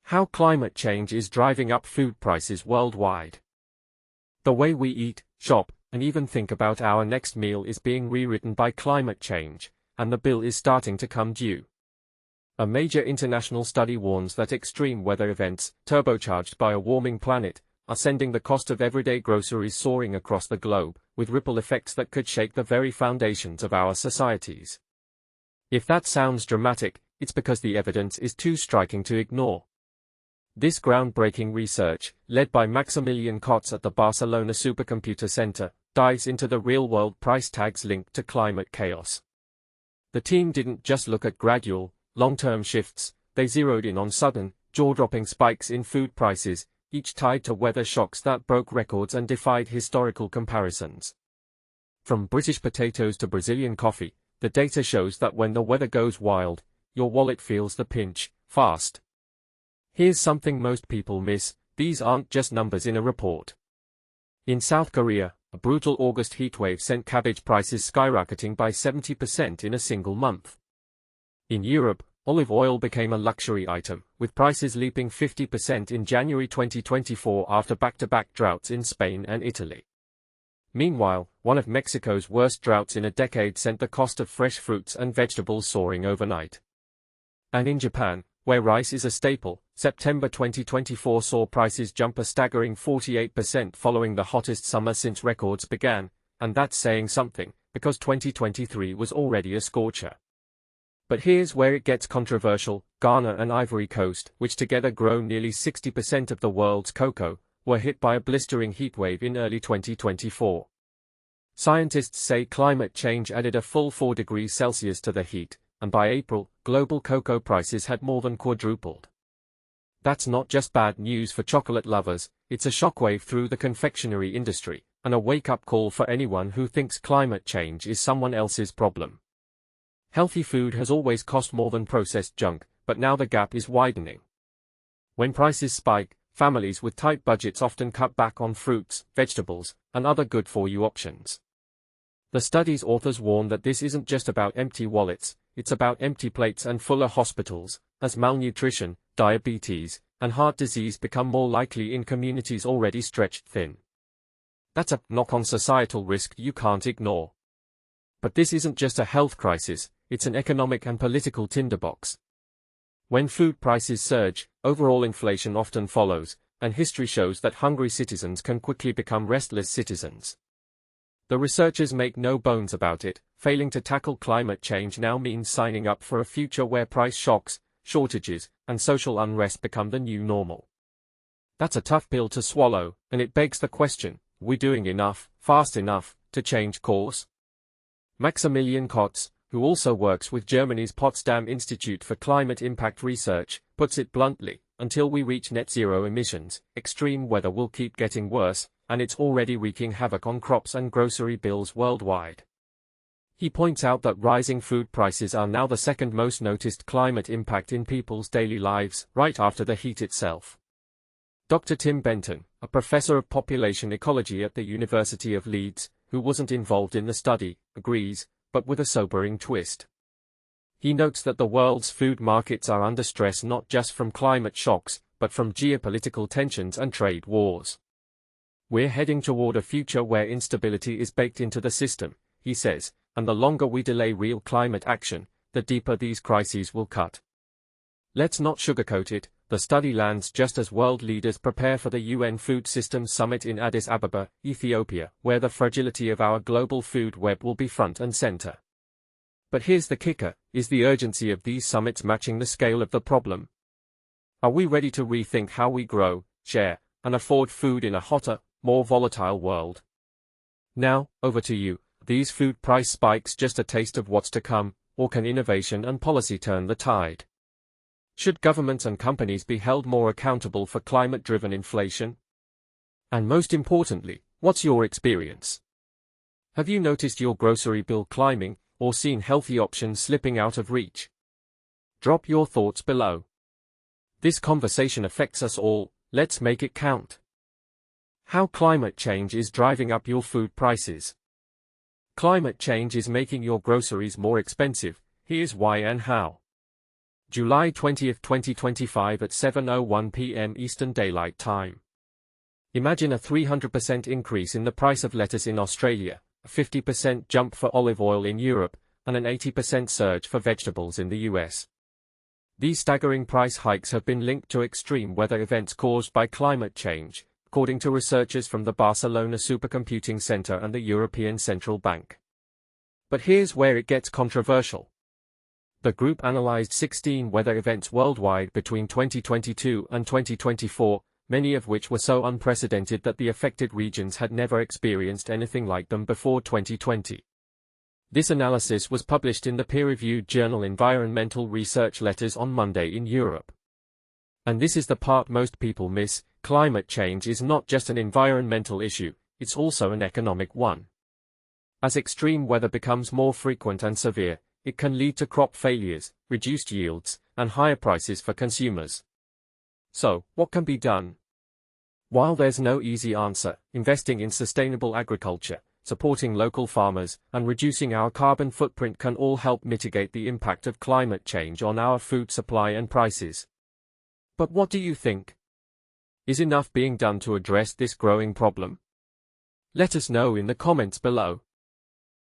How climate change is driving up food prices worldwide. The way we eat, shop, and even think about our next meal is being rewritten by climate change, and the bill is starting to come due. A major international study warns that extreme weather events, turbocharged by a warming planet, are sending the cost of everyday groceries soaring across the globe, with ripple effects that could shake the very foundations of our societies. If that sounds dramatic, it's because the evidence is too striking to ignore. This groundbreaking research, led by Maximilian Kotz at the Barcelona Supercomputing Center, dives into the real-world price tags linked to climate chaos. The team didn't just look at gradual, long-term shifts, they zeroed in on sudden, jaw-dropping spikes in food prices, each tied to weather shocks that broke records and defied historical comparisons. From British potatoes to Brazilian coffee, the data shows that when the weather goes wild, your wallet feels the pinch, fast. Here's something most people miss: these aren't just numbers in a report. In South Korea, a brutal August heatwave sent cabbage prices skyrocketing by 70% in a single month. In Europe, olive oil became a luxury item, with prices leaping 50% in January 2024 after back-to-back droughts in Spain and Italy. Meanwhile, one of Mexico's worst droughts in a decade sent the cost of fresh fruits and vegetables soaring overnight. And in Japan, where rice is a staple, September 2024 saw prices jump a staggering 48% following the hottest summer since records began, and that's saying something, because 2023 was already a scorcher. But here's where it gets controversial: Ghana and Ivory Coast, which together grow nearly 60% of the world's cocoa, were hit by a blistering heatwave in early 2024. Scientists say climate change added a full 4 degrees Celsius to the heat, and by April, global cocoa prices had more than quadrupled. That's not just bad news for chocolate lovers, it's a shockwave through the confectionery industry, and a wake-up call for anyone who thinks climate change is someone else's problem. Healthy food has always cost more than processed junk, but now the gap is widening. When prices spike, families with tight budgets often cut back on fruits, vegetables, and other good-for-you options. The study's authors warn that this isn't just about empty wallets, it's about empty plates and fuller hospitals, as malnutrition, diabetes, and heart disease become more likely in communities already stretched thin. That's a knock-on societal risk you can't ignore. But this isn't just a health crisis, it's an economic and political tinderbox. When food prices surge, overall inflation often follows, and history shows that hungry citizens can quickly become restless citizens. The researchers make no bones about it: failing to tackle climate change now means signing up for a future where price shocks, shortages, and social unrest become the new normal. That's a tough pill to swallow, and it begs the question: are we doing enough, fast enough, to change course? Maximilian Kotz, who also works with Germany's Potsdam Institute for Climate Impact Research, puts it bluntly: until we reach net zero emissions, extreme weather will keep getting worse, and it's already wreaking havoc on crops and grocery bills worldwide. He points out that rising food prices are now the second most noticed climate impact in people's daily lives, right after the heat itself. Dr. Tim Benton, a professor of population ecology at the University of Leeds, who wasn't involved in the study, agrees, but with a sobering twist. He notes that the world's food markets are under stress not just from climate shocks, but from geopolitical tensions and trade wars. We're heading toward a future where instability is baked into the system, he says, and the longer we delay real climate action, the deeper these crises will cut. Let's not sugarcoat it: the study lands just as world leaders prepare for the UN Food Systems Summit in Addis Ababa, Ethiopia, where the fragility of our global food web will be front and center. But here's the kicker: is the urgency of these summits matching the scale of the problem? Are we ready to rethink how we grow, share, and afford food in a hotter, more volatile world? Now, over to you. These food price spikes just a taste of what's to come, or can innovation and policy turn the tide? Should governments and companies be held more accountable for climate-driven inflation? And most importantly, what's your experience? Have you noticed your grocery bill climbing, or seen healthy options slipping out of reach? Drop your thoughts below. This conversation affects us all, let's make it count. How climate change is driving up your food prices. Climate change is making your groceries more expensive. Here's why and how. July 20, 2025 at 7:01 p.m. Eastern Daylight Time. Imagine a 300% increase in the price of lettuce in Australia, a 50% jump for olive oil in Europe, and an 80% surge for vegetables in the US. These staggering price hikes have been linked to extreme weather events caused by climate change, according to researchers from the Barcelona Supercomputing Center and the European Central Bank. But here's where it gets controversial. The group analyzed 16 weather events worldwide between 2022 and 2024, many of which were so unprecedented that the affected regions had never experienced anything like them before 2020. This analysis was published in the peer-reviewed journal Environmental Research Letters on Monday in Europe. And this is the part most people miss: climate change is not just an environmental issue, it's also an economic one. As extreme weather becomes more frequent and severe, it can lead to crop failures, reduced yields, and higher prices for consumers. So, what can be done? While there's no easy answer, investing in sustainable agriculture, supporting local farmers, and reducing our carbon footprint can all help mitigate the impact of climate change on our food supply and prices. But what do you think? Is enough being done to address this growing problem? Let us know in the comments below.